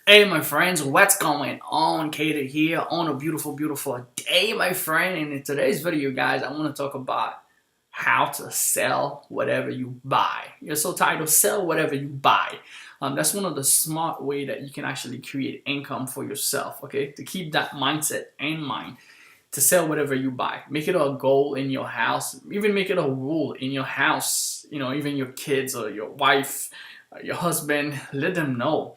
Hey my friends, what's going on? Kater here on a beautiful day, my friend. And in today's video, guys, I want to talk about how to sell whatever you buy. You're so tired of sell whatever you buy. That's one of the smart way that you can actually create income for yourself, okay? To keep that mindset in mind, to sell whatever you buy. Make it a goal in your house, even make it a rule in your house, even your kids or your wife, your husband, let them know,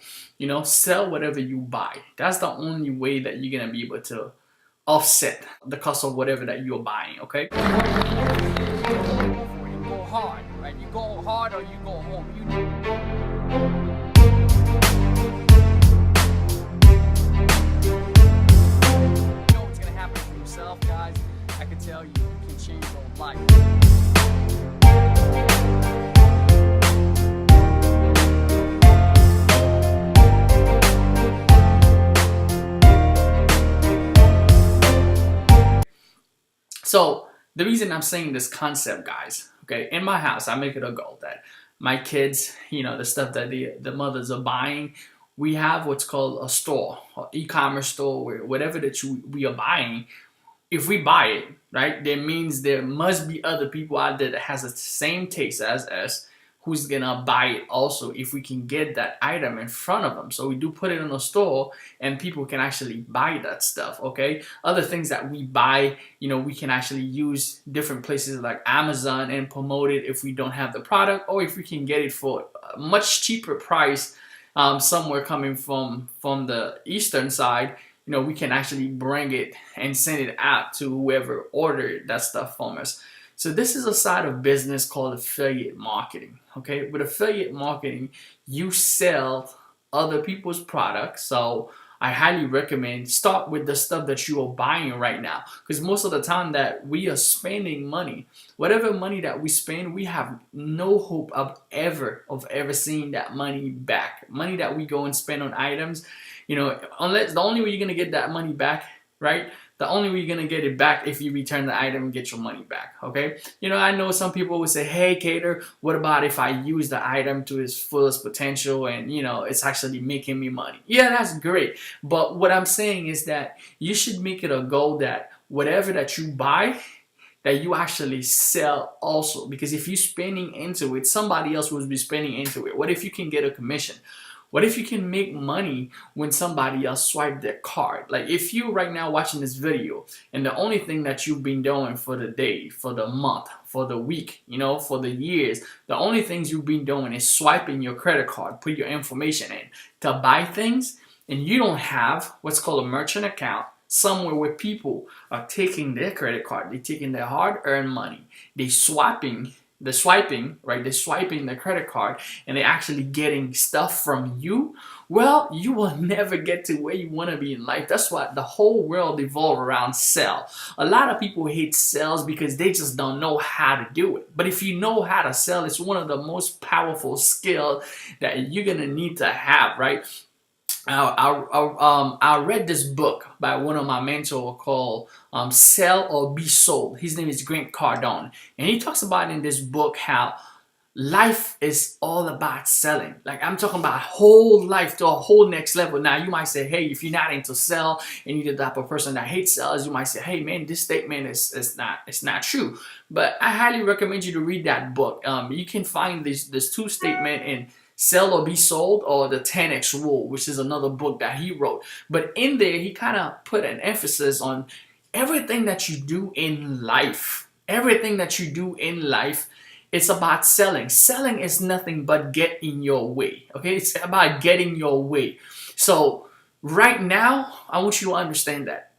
sell whatever you buy. That's the only way that you're gonna be able to offset the cost of whatever that you're buying, okay? You go hard, right? You go hard or you go home. You know what's gonna happen for yourself, guys. I can tell you, you can change your life. So the reason I'm saying this concept, guys, okay, in my house, I make it a goal that my kids, the stuff that the mothers are buying, we have what's called a store, or e-commerce store, where whatever that we are buying, if we buy it, right, that means there must be other people out there that has the same taste as us who's gonna buy it also if we can get that item in front of them. So we do put it in a store and people can actually buy that stuff, okay? Other things that we buy, we can actually use different places like Amazon and promote it if we don't have the product, or if we can get it for a much cheaper price somewhere coming from the eastern side. We can actually bring it and send it out to whoever ordered that stuff from us. So this is a side of business called affiliate marketing, okay? With affiliate marketing, you sell other people's products. So I highly recommend start with the stuff that you are buying right now, because most of the time that we are spending money, whatever money that we spend, we have no hope of ever seeing that money back. Money that we go and spend on items, unless the only way you're gonna get that money back, right? The only way you're gonna get it back if you return the item and get your money back, okay? I know some people would say, hey, Kater, what about if I use the item to its fullest potential and, it's actually making me money? Yeah, that's great. But what I'm saying is that you should make it a goal that whatever that you buy, that you actually sell also. Because if you're spending into it, somebody else will be spending into it. What if you can get a commission? What if you can make money when somebody else swipe their card? Like if you right now watching this video and the only thing that you've been doing for the day, for the month, for the week, for the years, the only things you've been doing is swiping your credit card, put your information in to buy things, and you don't have what's called a merchant account somewhere where people are taking their credit card, they're taking their hard-earned money, they're swiping, right? They're swiping the credit card and they're actually getting stuff from you. Well, you will never get to where you want to be in life. That's why the whole world evolved around sell. A lot of people hate sales because they just don't know how to do it. But if you know how to sell, it's one of the most powerful skills that you're going to need to have, right? I read this book by one of my mentors called Sell or Be Sold. His name is Grant Cardone. And he talks about in this book how life is all about selling. Like I'm talking about whole life to a whole next level. Now you might say, hey, if you're not into sell and you're the type of person that hates sales, you might say, hey man, this statement is not true. But I highly recommend you to read that book. You can find this two statement in Sell or Be Sold, or the 10X Rule, which is another book that he wrote. But in there, he kind of put an emphasis on everything that you do in life. Everything that you do in life, it's about selling. Selling is nothing but getting your way, okay? It's about getting your way. So right now, I want you to understand that.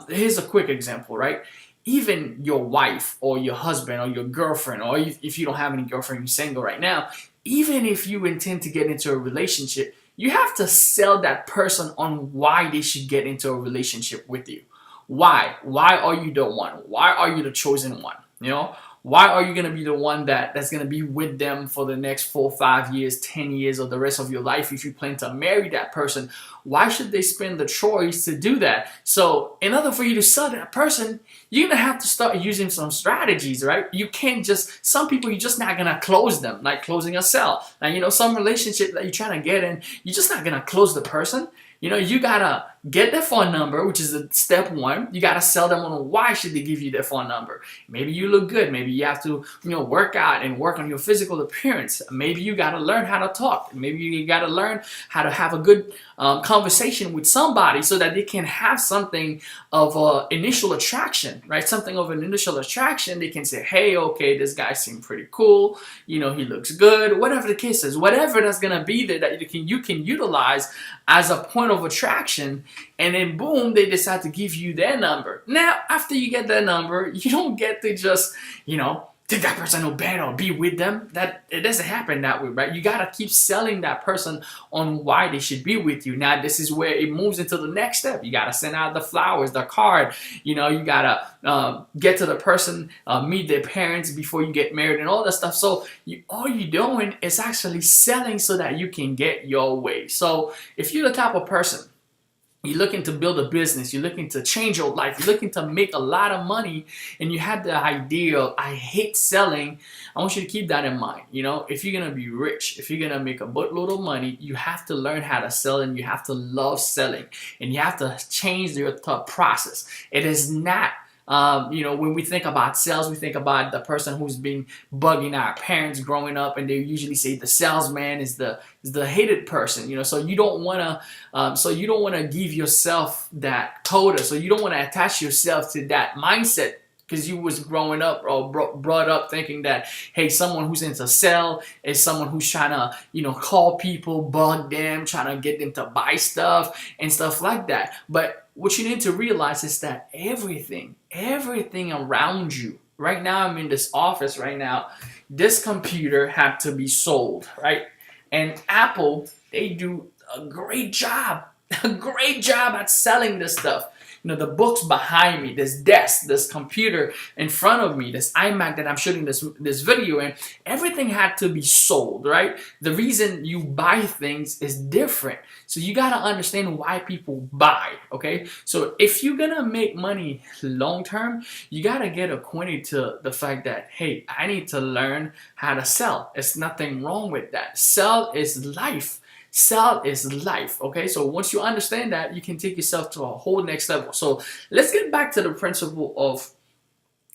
Here's a quick example, right? Even your wife or your husband or your girlfriend, or if you don't have any girlfriend, you're single right now, even if you intend to get into a relationship, you have to sell that person on why they should get into a relationship with you. Why? Why are you the one? Why are you the chosen one? Why are you going to be the one that's going to be with them for the next 4, 5 years, 10 years, or the rest of your life if you plan to marry that person? Why should they spend the choice to do that? So in order for you to sell that person, you're going to have to start using some strategies, right? You can't just, some people, you're just not going to close them, like closing a sale. Now, you know, some relationship that you're trying to get in, you're just not going to close the person. You know, you gotta get their phone number, which is step one. You gotta sell them on why should they give you their phone number. Maybe you look good. Maybe you have to, you know, work out and work on your physical appearance. Maybe you gotta learn how to talk. Maybe you gotta learn how to have a good conversation with somebody so that they can have something of initial attraction, right? Something of an initial attraction. They can say, hey, okay, this guy seems pretty cool. You know, he looks good. Whatever the case is, whatever that's gonna be there that you can utilize as a point of attraction, and then boom, they decide to give you their number. Now, after you get their number, you don't get to just, you know, take that person no bad or be with them. That it doesn't happen that way, right? You gotta keep selling that person on why they should be with you. Now, this is where it moves into the next step. You gotta send out the flowers, the card. You know, you gotta get to the person, meet their parents before you get married, and all that stuff. So all you're doing is actually selling so that you can get your way. So if you're the type of person, you're looking to build a business, you're looking to change your life, you're looking to make a lot of money, and you had the idea of, I hate selling, I want you to keep that in mind. You know, if you're going to be rich, if you're going to make a buttload of money, you have to learn how to sell, and you have to love selling, and you have to change your thought process. It is not you know, when we think about sales, we think about the person who's been bugging our parents growing up, and they usually say the salesman is the hated person. You know, so you don't want to give yourself that quota. So you don't want to attach yourself to that mindset, because you was growing up or brought up thinking that, hey, someone who's into sell is someone who's trying to, you know, call people, bug them, trying to get them to buy stuff and stuff like that. But what you need to realize is that everything around you, right now I'm in this office right now, this computer had to be sold, right? And Apple, they do a great job at selling this stuff. You know, the books behind me, this desk, this computer in front of me, this iMac that I'm shooting this video in, everything had to be sold, right? The reason you buy things is different. So you got to understand why people buy, okay? So if you're going to make money long term, you got to get acquainted to the fact that, hey, I need to learn how to sell. There's nothing wrong with that. Sell is life. Sell is life, okay? So once you understand that, you can take yourself to a whole next level. So let's get back to the principle of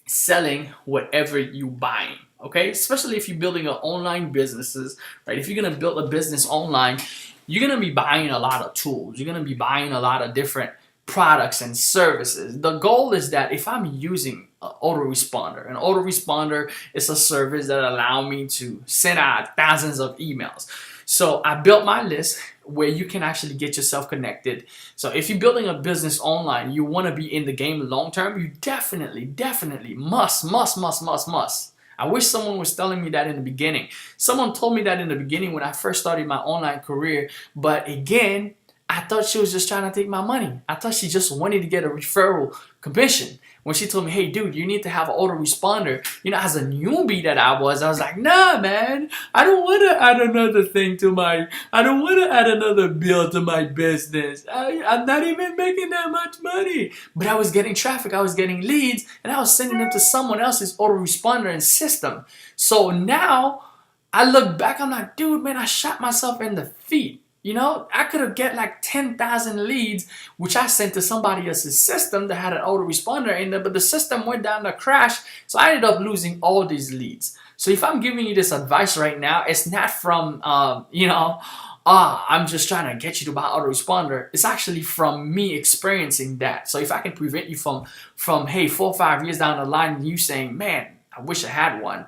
selling whatever you buying, okay? Especially if you're building an online businesses, right? If you're gonna build a business online, you're gonna be buying a lot of tools. You're gonna be buying a lot of different products and services. The goal is that if I'm using an autoresponder is a service that allows me to send out thousands of emails. So I built my list where you can actually get yourself connected. So if you're building a business online, you want to be in the game long term, you definitely must. I wish someone was telling me that in the beginning. Someone told me that in the beginning when I first started my online career. But again, I thought she was just trying to take my money. I thought she just wanted to get a referral commission. When she told me, hey, dude, you need to have an autoresponder. You know, as a newbie that I was like, nah, man, I don't want to add another thing to I don't want to add another bill to my business. I'm not even making that much money. But I was getting traffic, I was getting leads, and I was sending them to someone else's autoresponder and system. So now I look back, I'm like, dude, man, I shot myself in the feet. You know, I could have get like 10,000 leads, which I sent to somebody else's system that had an autoresponder in there, but the system went down to crash. So I ended up losing all these leads. So if I'm giving you this advice right now, it's not from, I'm just trying to get you to buy autoresponder. It's actually from me experiencing that. So if I can prevent you from hey, 4 or 5 years down the line, you saying, man, I wish I had one,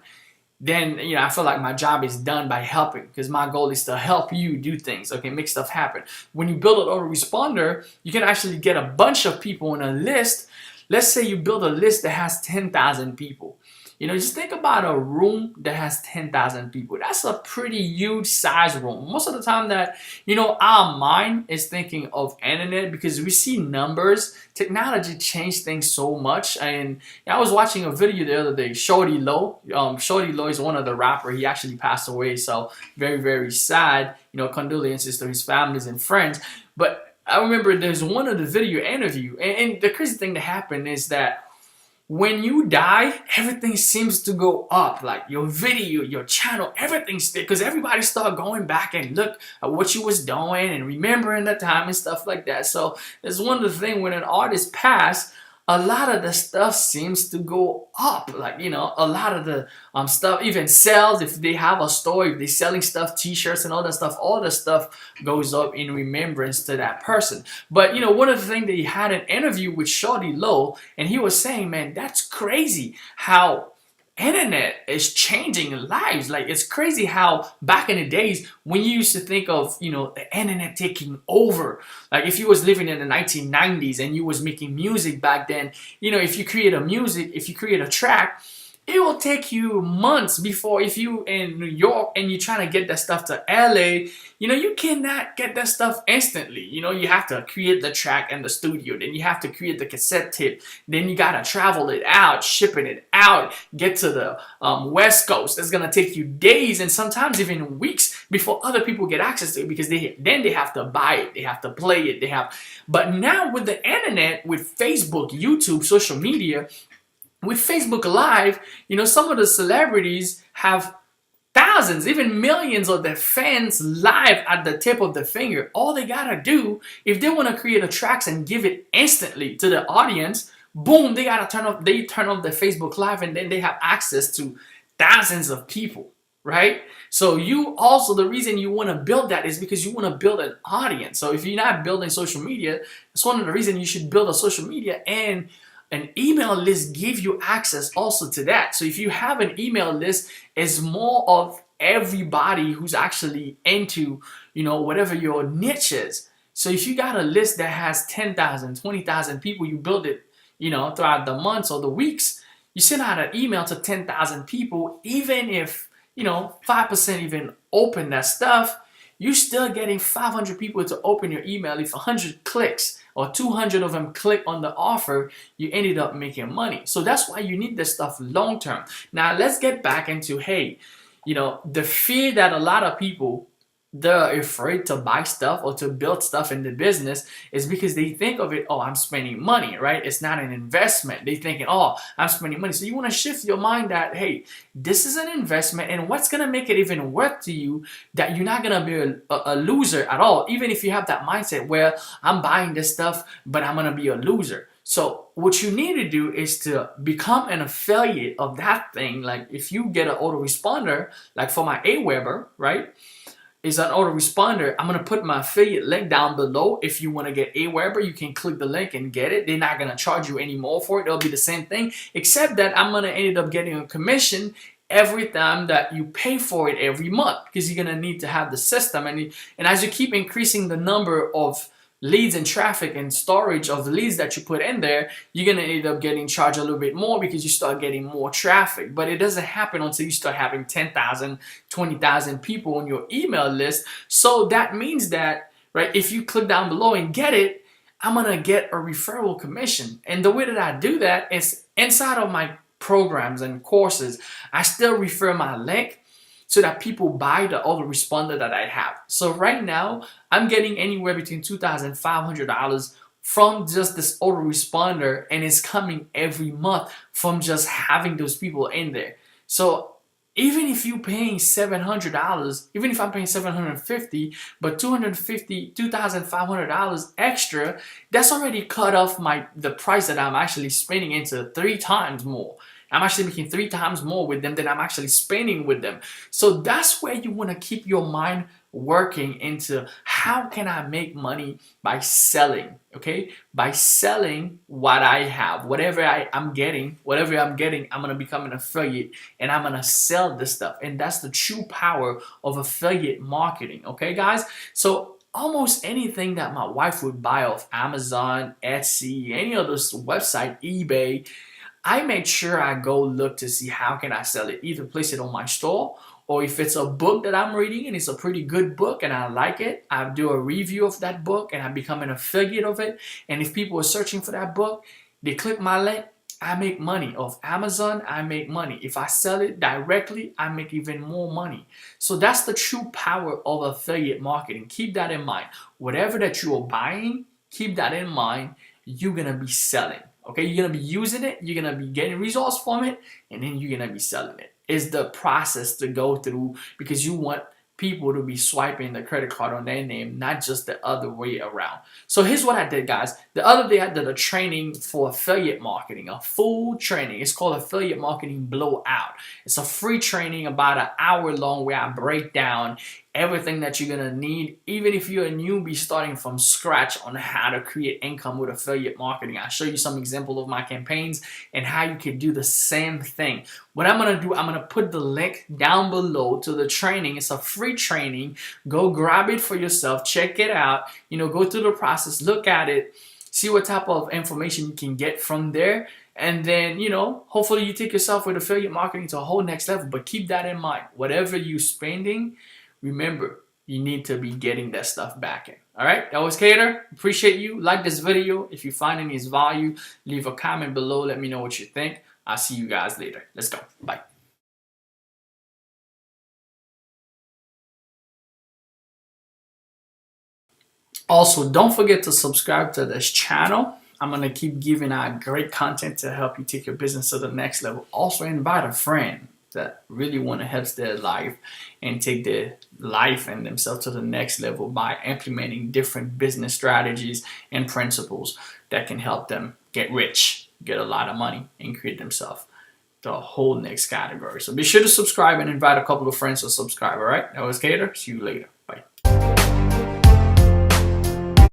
then, you know, I feel like my job is done by helping, because my goal is to help you do things, okay, make stuff happen. When you build an autoresponder, you can actually get a bunch of people on a list. Let's say you build a list that has 10,000 people. You know, just think about a room that has 10,000 people. That's a pretty huge size room. Most of the time that, you know, our mind is thinking of internet because we see numbers. Technology changed things so much. And I was watching a video the other day, Shorty Low. Shorty Low is one of the rappers. He actually passed away, so very, very sad. You know, condolences to his families and friends. But I remember there's one of the video interview, and the crazy thing that happened is that when you die, everything seems to go up. Like your video, your channel, everything's there because everybody start going back and look at what you was doing and remembering the time and stuff like that. So it's one of the things when an artist passed, a lot of the stuff seems to go up. Like, you know, a lot of the stuff even sells. If they have a store, if they're selling stuff, t-shirts and all the stuff goes up in remembrance to that person. But, you know, one of the things that he had an interview with Shorty Low, and he was saying, man, that's crazy how internet is changing lives. Like, it's crazy how back in the days when you used to think of, you know, the internet taking over, like if you was living in the 1990s and you was making music back then, you know, if you create a track, it will take you months before, if you in New York and you're trying to get that stuff to LA, you know, you cannot get that stuff instantly. You know, you have to create the track in the studio, then you have to create the cassette tape, then you gotta travel it out, shipping it out, get to the West Coast. It's gonna take you days and sometimes even weeks before other people get access to it because they have to buy it, they have to play it, But now with the internet, with Facebook, YouTube, social media, with Facebook Live, you know, some of the celebrities have thousands, even millions of their fans live at the tip of the finger. All they gotta do, if they want to create a track and give it instantly to the audience, boom, they turn off the Facebook Live, and then they have access to thousands of people, right? So you also, the reason you want to build that is because you want to build an audience. So if you're not building social media, it's one of the reasons you should build a social media, and an email list give you access also to that. So if you have an email list, it's more of everybody who's actually into, you know, whatever your niche is. So if you got a list that has 10,000, 20,000 people, you build it, you know, throughout the months or the weeks, you send out an email to 10,000 people, even if, you know, 5% even open that stuff, you're still getting 500 people to open your email. If 100 clicks or 200 of them click on the offer, you ended up making money. So that's why you need this stuff long term. Now let's get back into, hey, you know, the fear that a lot of people, they're afraid to buy stuff or to build stuff in the business is because they think of it, oh, I'm spending money, right? It's not an investment. They thinking, oh, I'm spending money. So you want to shift your mind that, hey, this is an investment, and what's going to make it even worth to you that you're not going to be a loser at all, even if you have that mindset where I'm buying this stuff, but I'm going to be a loser. So what you need to do is to become an affiliate of that thing. Like if you get an autoresponder, like for my Aweber, right? Is an autoresponder. I'm going to put my affiliate link down below. If you want to get Aweber, you can click the link and get it. They're not going to charge you any more for it. It'll be the same thing, except that I'm going to end up getting a commission every time that you pay for it every month, because you're going to need to have the system. And as you keep increasing the number of leads and traffic and storage of leads that you put in there, you're going to end up getting charged a little bit more because you start getting more traffic. But it doesn't happen until you start having 10,000, 20,000 people on your email list. So that means that, right, if you click down below and get it, I'm going to get a referral commission. And the way that I do that is inside of my programs and courses, I still refer my link so that people buy the autoresponder that I have. So right now, I'm getting anywhere between $2,500 from just this autoresponder, and it's coming every month from just having those people in there. So even if you're paying $700, even if I'm paying $750, but $2,500 extra, that's already cut off the price that I'm actually spending into 3 times more. I'm actually making 3 times more with them than I'm actually spending with them. So that's where you want to keep your mind working into, how can I make money by selling, okay? By selling what I have, whatever I'm getting, I'm going to become an affiliate and I'm going to sell this stuff. And that's the true power of affiliate marketing, okay, guys? So almost anything that my wife would buy off Amazon, Etsy, any other website, eBay, I make sure I go look to see how can I sell it. Either place it on my store, or if it's a book that I'm reading and it's a pretty good book and I like it, I do a review of that book and I become an affiliate of it. And if people are searching for that book, they click my link, I make money. Off Amazon, I make money. If I sell it directly, I make even more money. So that's the true power of affiliate marketing. Keep that in mind. Whatever that you are buying, keep that in mind. You're going to be selling. Okay, you're going to be using it, you're going to be getting results from it, and then you're going to be selling it. It's the process to go through, because you want people to be swiping the credit card on their name, not just the other way around. So here's what I did, guys. The other day I did a training for affiliate marketing, a full training. It's called Affiliate Marketing Blowout. It's a free training, about an hour long, where I break down everything that you're gonna need, even if you're a newbie starting from scratch, on how to create income with affiliate marketing. I'll show you some example of my campaigns and how you can do the same thing. What I'm gonna do, I'm gonna put the link down below to the training. It's a free training. Go grab it for yourself, check it out, go through the process, look at it, see what type of information you can get from there. And then, hopefully you take yourself with affiliate marketing to a whole next level. But keep that in mind. Whatever you're spending, remember, you need to be getting that stuff back in. All right, that was Cater. Appreciate you. Like this video. If you find any value, leave a comment below. Let me know what you think. I'll see you guys later. Let's go. Bye. Also, don't forget to subscribe to this channel. I'm going to keep giving out great content to help you take your business to the next level. Also, invite a friend that really want to help their life and take their life and themselves to the next level by implementing different business strategies and principles that can help them get rich, get a lot of money, and create themselves to a whole next category. So be sure to subscribe and invite a couple of friends to subscribe. All right, that was Cater. See you later.